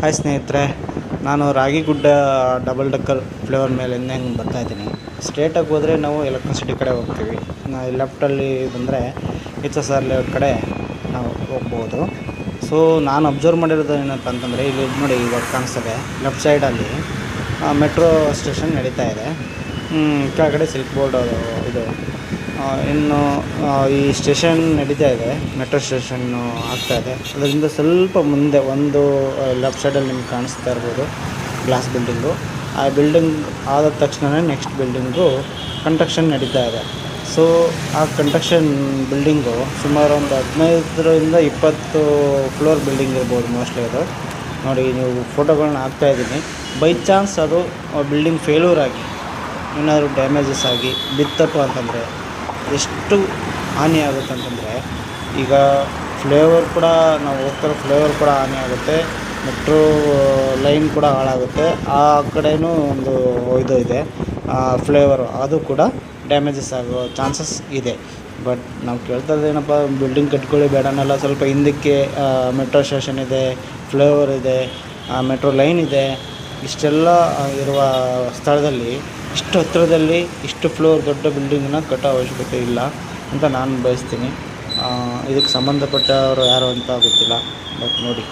Hi ಸ್ನೇಹಿತರೆ, ನಾನು Ragigudda double decker flavour ಮೇಲಿಂದ ಹೆಂಗೆ ಬರ್ತಾಯಿದ್ದೀನಿ. ಸ್ಟ್ರೇಟಾಗಿ ಹೋದರೆ ನಾವು ಎಲೆಕ್ಟ್ರಿಸಿಟಿ ಕಡೆ ಹೋಗ್ತೀವಿ. ಲೆಫ್ಟಲ್ಲಿ ಬಂದರೆ HSR ಲೇಔಟ್ ಕಡೆ ನಾವು ಹೋಗ್ಬೋದು. ಸೊ ನಾನು ಅಬ್ಸರ್ವ್ ಮಾಡಿರೋದು ಏನಪ್ಪ ಅಂತಂದರೆ, ಇಲ್ಲಿ ನೋಡಿ ಇವಾಗ ಕಾಣಿಸ್ತದೆ ಲೆಫ್ಟ್ ಸೈಡಲ್ಲಿ ಮೆಟ್ರೋ ಸ್ಟೇಷನ್ ನಡೀತಾ ಇದೆ. ಕೆಳಗಡೆ ಸಿಲ್ಕ್ ಬೋರ್ಡ್ ಇದು ಇನ್ನು ಈ ಸ್ಟೇಷನ್ ನಡೀತಾ ಇದೆ, ಮೆಟ್ರೋ ಸ್ಟೇಷನ್ನು ಆಗ್ತಾಯಿದೆ. ಅದರಿಂದ ಸ್ವಲ್ಪ ಮುಂದೆ ಒಂದು ಲೆಫ್ಟ್ ಸೈಡಲ್ಲಿ ನಿಮ್ಗೆ ಕಾಣಿಸ್ತಾ ಇರ್ಬೋದು ಗ್ಲಾಸ್ ಬಿಲ್ಡಿಂಗು. ಆ ಬಿಲ್ಡಿಂಗ್ ಆದ ತಕ್ಷಣವೇ ನೆಕ್ಸ್ಟ್ ಬಿಲ್ಡಿಂಗು ಕನ್ಸ್ಟ್ರಕ್ಷನ್ ನಡೀತಾ ಇದೆ. ಸೊ ಆ ಕನ್ಸ್ಟ್ರಕ್ಷನ್ ಬಿಲ್ಡಿಂಗು ಸುಮಾರು ಒಂದು 15ರಿಂದ 20 ಫ್ಲೋರ್ ಬಿಲ್ಡಿಂಗ್ ಇರ್ಬೋದು ಮೋಸ್ಟ್ಲಿ. ಅದು ನೋಡಿ, ನೀವು ಫೋಟೋಗಳನ್ನ ಹಾಕ್ತಾಯಿದ್ದೀನಿ. ಬೈ ಚಾನ್ಸ್ ಅದು ಬಿಲ್ಡಿಂಗ್ ಫೇಲ್ಯೂರ್ ಆಗಿ ಏನಾದರೂ ಡ್ಯಾಮೇಜಸ್ ಆಗಿ ಬಿತ್ತಪ್ಪ ಅಂತಂದರೆ ಎಷ್ಟು ಹಾನಿ ಆಗುತ್ತೆ ಅಂತಂದರೆ, ಈಗ ಫ್ಲೇವರ್ ಕೂಡ ನಾವು ಹೋಗ್ತಿರೋ ಫ್ಲೇವರ್ ಕೂಡ ಹಾನಿ ಆಗುತ್ತೆ, ಮೆಟ್ರೋ ಲೈನ್ ಕೂಡ ಹಾಳಾಗುತ್ತೆ. ಆ ಕಡೆಯೂ ಒಂದು ಇದು ಇದೆ ಫ್ಲೇವರು, ಅದು ಕೂಡ ಡ್ಯಾಮೇಜಸ್ ಆಗೋ ಚಾನ್ಸಸ್ ಇದೆ. ಬಟ್ ನಾವು ಕೇಳ್ತಾ ಏನಪ್ಪ, ಬಿಲ್ಡಿಂಗ್ ಕಟ್ಕೊಳ್ಳಿ ಬೇಡನಲ್ಲ, ಸ್ವಲ್ಪ ಹಿಂದಕ್ಕೆ ಮೆಟ್ರೋ ಸ್ಟೇಷನ್ ಇದೆ, ಫ್ಲೇವರ್ ಇದೆ, ಮೆಟ್ರೋ ಲೈನ್ ಇದೆ. ಇಷ್ಟೆಲ್ಲ ಇರುವ ಸ್ಥಳದಲ್ಲಿ ಇಷ್ಟು ಹತ್ತಿರದಲ್ಲಿ ಇಷ್ಟು ಫ್ಲೋರ್ ದೊಡ್ಡ ಬಿಲ್ಡಿಂಗನ್ನ ಕಟ್ಟೋ ಅವಶ್ಯಕತೆ ಇಲ್ಲ ಅಂತ ನಾನು ಬಯಸ್ತೀನಿ. ಇದಕ್ಕೆ ಸಂಬಂಧಪಟ್ಟವರು ಯಾರು ಅಂತ ಗೊತ್ತಿಲ್ಲ, ಬಟ್ ನೋಡಿ.